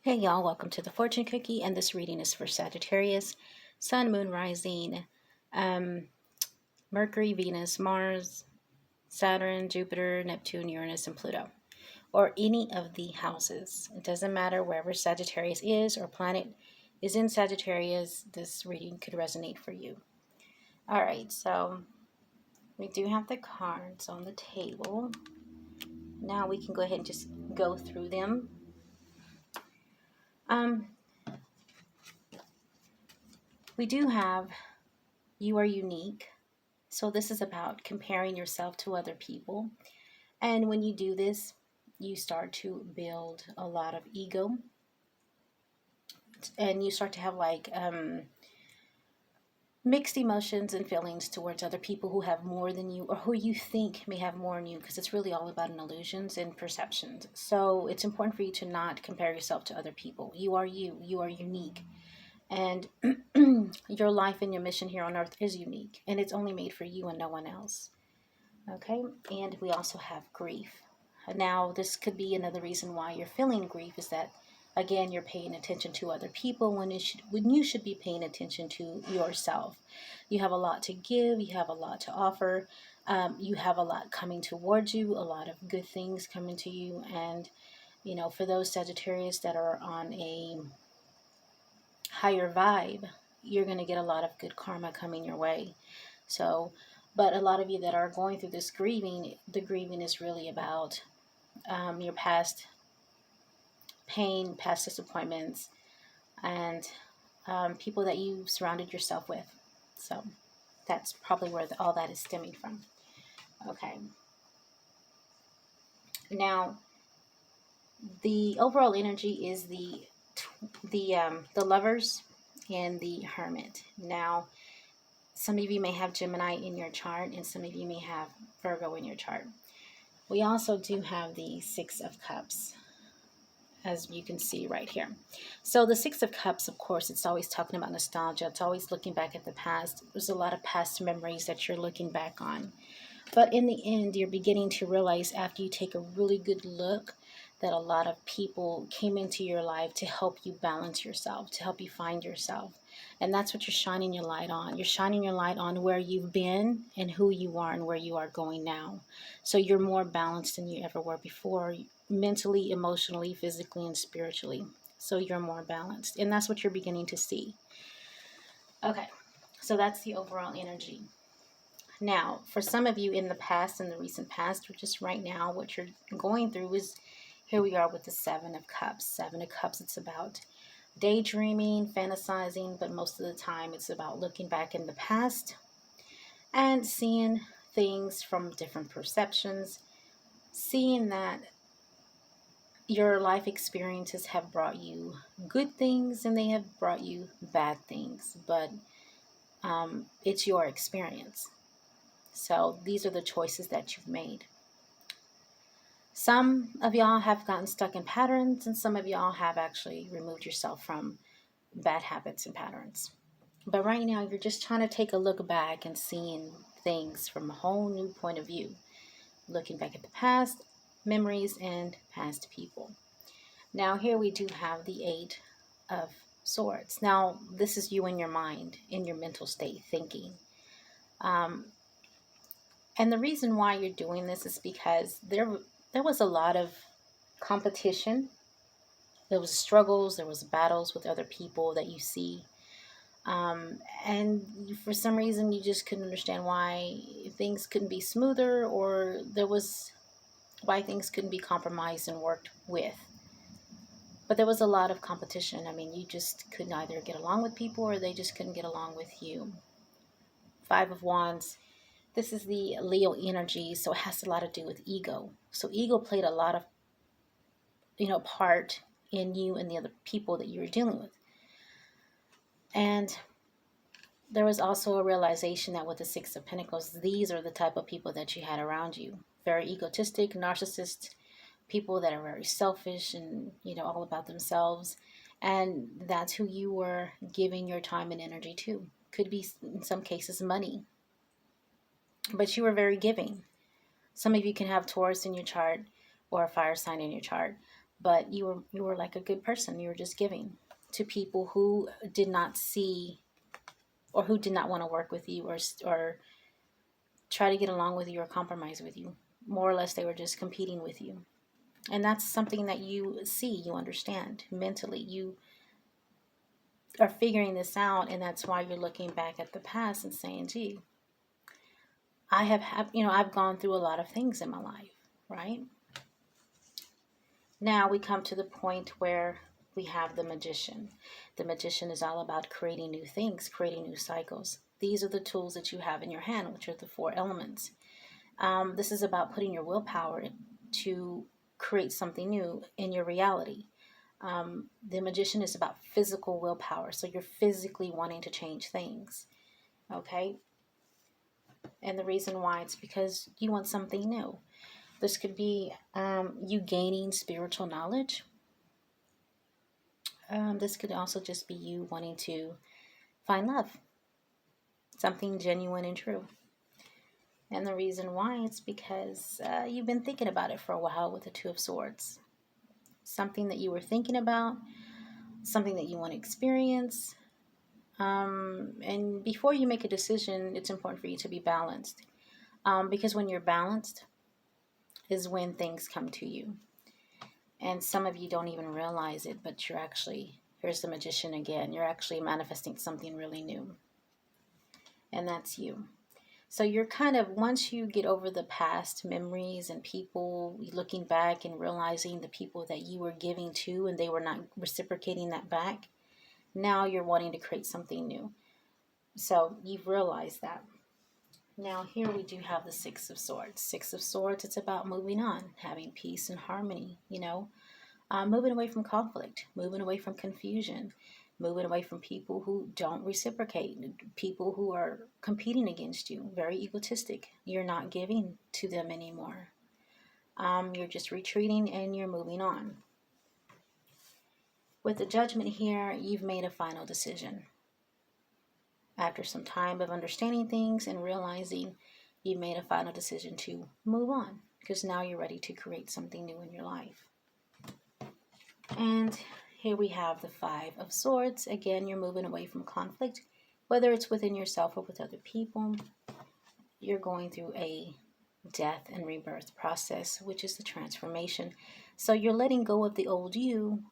Hey y'all, welcome to the Fortune Cookie, and this reading is for Sagittarius, Sun, Moon, Rising, um, Mercury, Venus, Mars, Saturn, Jupiter, Neptune, Uranus, and Pluto, or any of the houses. It doesn't matter wherever Sagittarius is or planet is in Sagittarius, this reading could resonate for you. All right, so we do have the cards on the table. Now we can go ahead and just go through them. We do have you are unique. So this is about comparing yourself to other people. And when you do this, you start to build a lot of ego, and you start to have mixed emotions and feelings towards other people who have more than you, or who you think may have more than you, because it's really all about illusions and perceptions. So it's important for you to not compare yourself to other people. You are you. You are unique. And your life and your mission here on earth is unique, and it's only made for you and no one else. Okay, and we also have grief. Now, this could be another reason why you're feeling grief, is that again you're paying attention to other people when you should be paying attention to yourself. You have a lot to give. You have a lot to offer. You have a lot coming towards you. A lot of good things coming to you, and for those Sagittarius that are on a higher vibe, you're going to get a lot of good karma coming your way. So, but a lot of you that are going through this grieving, the grieving is really about your past pain, past disappointments, and people that you surrounded yourself with. So that's probably where all that is stemming from. Okay. Now, the overall energy is the Lovers and the Hermit. Now, some of you may have Gemini in your chart, and some of you may have Virgo in your chart. We also do have the Six of Cups, as you can see right here. So the Six of Cups, of course, it's always talking about nostalgia. It's always looking back at the past. There's a lot of past memories that you're looking back on. But in the end, you're beginning to realize, after you take a really good look, that a lot of people came into your life to help you balance yourself, to help you find yourself. And that's what you're shining your light on. You're shining your light on where you've been and who you are and where you are going now. So you're more balanced than you ever were before, mentally, emotionally, physically, and spiritually. So you're more balanced. And that's what you're beginning to see. Okay, so that's the overall energy. Now, for some of you in the past, in the recent past, or just right now, what you're going through is, here we are with the Seven of Cups. Seven of Cups, it's about daydreaming, fantasizing, but most of the time it's about looking back in the past and seeing things from different perceptions, seeing that your life experiences have brought you good things and they have brought you bad things, but it's your experience. So these are the choices that you've made. Some of y'all have gotten stuck in patterns, and some of y'all have actually removed yourself from bad habits and patterns. But right now, you're just trying to take a look back and seeing things from a whole new point of view, looking back at the past, memories, and past people. Now, here we do have the Eight of Swords. Now, this is you in your mind, in your mental state, thinking. And the reason why you're doing this is because there was a lot of competition. There was struggles, there was battles with other people that you see. And for some reason, you just couldn't understand why things couldn't be smoother, or why things couldn't be compromised and worked with. But there was a lot of competition. I mean, you just couldn't either get along with people, or they just couldn't get along with you. Five of Wands. This is the Leo energy, so it has a lot to do with ego. So ego played a lot of, part in you and the other people that you were dealing with. And there was also a realization that with the Six of Pentacles, these are the type of people that you had around you. Very egotistic, narcissist, people that are very selfish and, all about themselves. And that's who you were giving your time and energy to. Could be, in some cases, money. But you were very giving. Some of you can have Taurus in your chart or a fire sign in your chart. but you were like a good person. You were just giving to people who did not see, or who did not want to work with you, or try to get along with you or compromise with you. More or less, they were just competing with you. And that's something that you see, you understand mentally. You are figuring this out, and that's why you're looking back at the past and saying, gee, I've gone through a lot of things in my life, right? Now we come to the point where we have the magician. The magician is all about creating new things, creating new cycles. These are the tools that you have in your hand, which are the four elements. This is about putting your willpower to create something new in your reality. The magician is about physical willpower. So you're physically wanting to change things. Okay? And the reason why, it's because you want something new. This could be you gaining spiritual knowledge. This could also just be you wanting to find love, something genuine and true. And the reason why, it's because you've been thinking about it for a while with the Two of Swords. Something that you were thinking about, something that you want to experience. And before you make a decision, it's important for you to be balanced. Because when you're balanced is when things come to you. And some of you don't even realize it, but you're actually, here's the magician again, you're actually manifesting something really new. And that's you. So you're kind of, once you get over the past memories and people, looking back and realizing the people that you were giving to and they were not reciprocating that back, now you're wanting to create something new. So you've realized that. Now here we do have the Six of Swords. Six of Swords, it's about moving on, having peace and harmony, moving away from conflict, moving away from confusion, moving away from people who don't reciprocate, people who are competing against you, very egotistic. You're not giving to them anymore. You're just retreating and you're moving on. With the Judgment here, you've made a final decision. After some time of understanding things and realizing, you made a final decision to move on, because now you're ready to create something new in your life. And here we have the Five of Swords. Again, you're moving away from conflict, whether it's within yourself or with other people. You're going through a death and rebirth process, which is the transformation. So you're letting go of the old you,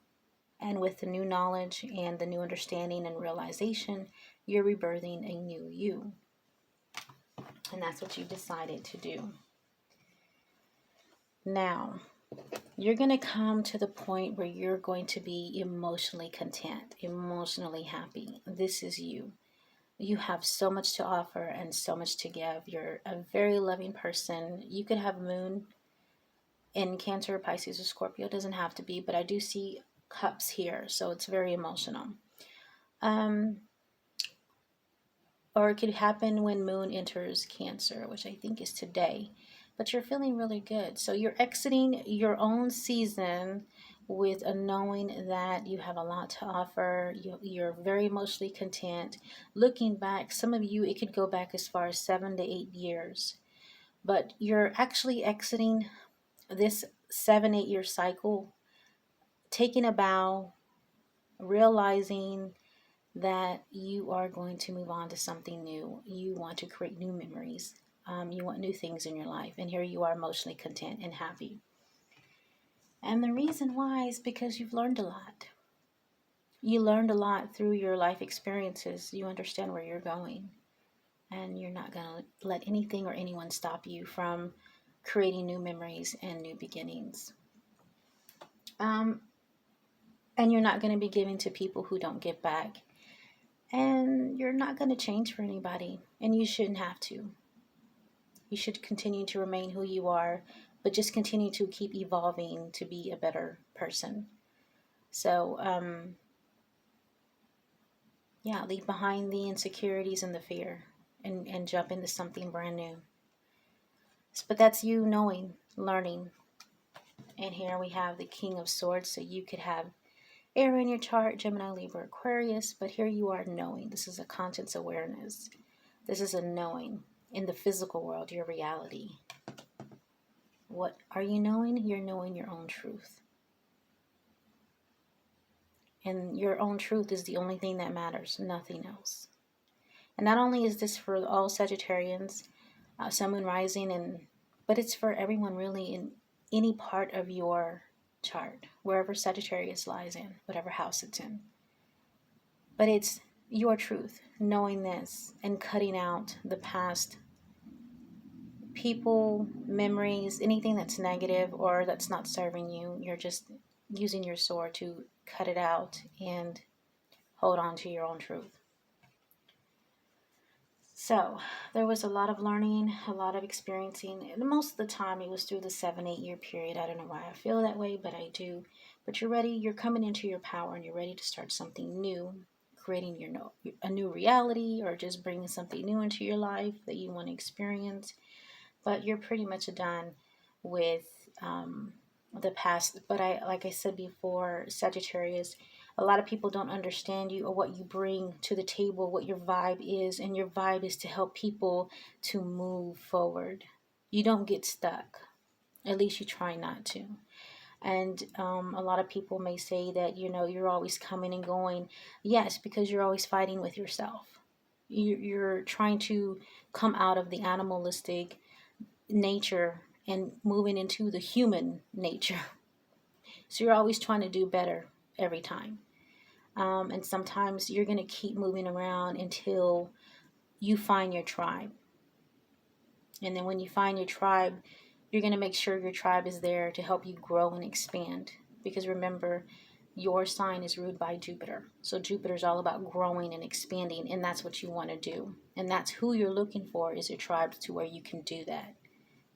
and with the new knowledge and the new understanding and realization, you're rebirthing a new you. And that's what you decided to do. Now, you're going to come to the point where you're going to be emotionally content, emotionally happy. This is you. You have so much to offer and so much to give. You're a very loving person. You could have Moon in Cancer, Pisces, or Scorpio. It doesn't have to be, but I do see cups here, so it's very emotional. Or it could happen when Moon enters Cancer, which I think is today. But you're feeling really good. So you're exiting your own season with a knowing that you have a lot to offer. You're very emotionally content. Looking back, some of you, it could go back as far as 7 to 8 years. But you're actually exiting this 7-8 year cycle, taking a bow, realizing that you are going to move on to something new. You want to create new memories. You want new things in your life. And here you are, emotionally content and happy. And the reason why is because you've learned a lot. You learned a lot through your life experiences. You understand where you're going. And you're not going to let anything or anyone stop you from creating new memories and new beginnings. And you're not going to be giving to people who don't give back. And you're not going to change for anybody. And you shouldn't have to. You should continue to remain who you are, but just continue to keep evolving to be a better person. So, leave behind the insecurities and the fear and jump into something brand new. But that's you knowing, learning. And here we have the King of Swords. So you could have air in your chart, Gemini, Libra, Aquarius, but here you are knowing. This is a conscious awareness. This is a knowing in the physical world, your reality. What are you knowing? You're knowing your own truth. And your own truth is the only thing that matters, nothing else. And not only is this for all Sagittarians, Sun, Moon, Rising, but it's for everyone really in any part of your chart, wherever Sagittarius lies in, whatever house it's in. But it's your truth, knowing this and cutting out the past people, memories, anything that's negative or that's not serving you. You're just using your sword to cut it out and hold on to your own truth. So there was a lot of learning, a lot of experiencing, and most of the time it was through the 7-8 year period. I don't know why I feel that way, but I do. But you're ready, you're coming into your power, and you're ready to start something new, creating a new reality, or just bringing something new into your life that you want to experience. But you're pretty much done with the past. But like I said before, Sagittarius, a lot of people don't understand you or what you bring to the table, what your vibe is, and your vibe is to help people to move forward. You don't get stuck. At least you try not to. And a lot of people may say that, you're always coming and going. Yes, because you're always fighting with yourself. You're trying to come out of the animalistic nature and moving into the human nature. So you're always trying to do better every time. And sometimes you're going to keep moving around until you find your tribe. And then when you find your tribe, you're going to make sure your tribe is there to help you grow and expand. Because remember, your sign is ruled by Jupiter. So Jupiter is all about growing and expanding, and that's what you want to do. And that's who you're looking for, is a tribe to where you can do that.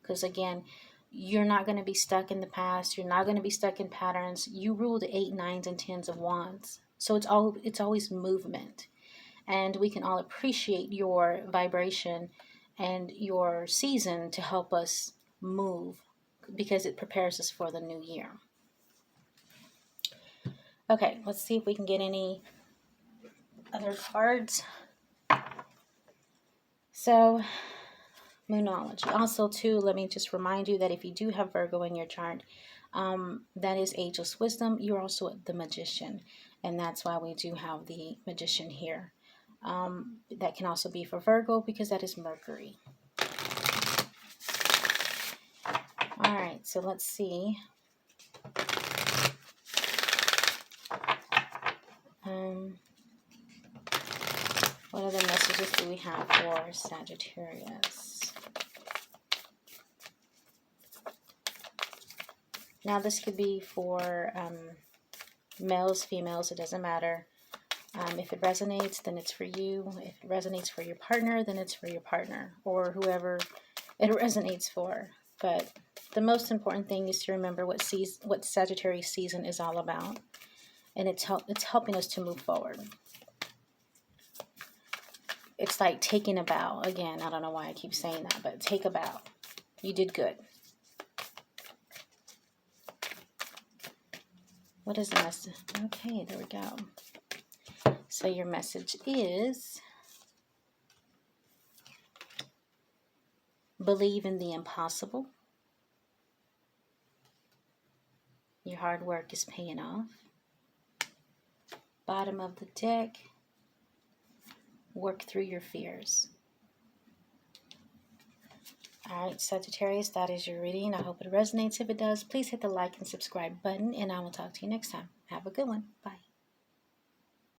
Because again, you're not going to be stuck in the past. You're not going to be stuck in patterns. You rule the 8, 9s, and 10s of wands. So it's always movement. And we can all appreciate your vibration and your season to help us move, because it prepares us for the new year. Okay, let's see if we can get any other cards. So, Moonology. Also, too, let me just remind you that if you do have Virgo in your chart, that is ageless wisdom. You're also the magician, and that's why we do have the magician here. That can also be for Virgo, because that is Mercury. All right, so let's see. What other messages do we have for Sagittarius? Now, this could be for males, females, it doesn't matter. If it resonates, then it's for you. If it resonates for your partner, then it's for your partner or whoever it resonates for. But the most important thing is to remember what Sagittarius season is all about. And it's helping us to move forward. It's like taking a bow. Again, I don't know why I keep saying that, but take a bow. You did good. What is the message? Okay, there we go. So your message is, believe in the impossible. Your hard work is paying off. Bottom of the deck, work through your fears. All right, Sagittarius, that is your reading. I hope it resonates. If it does, please hit the like and subscribe button, and I will talk to you next time. Have a good one. Bye.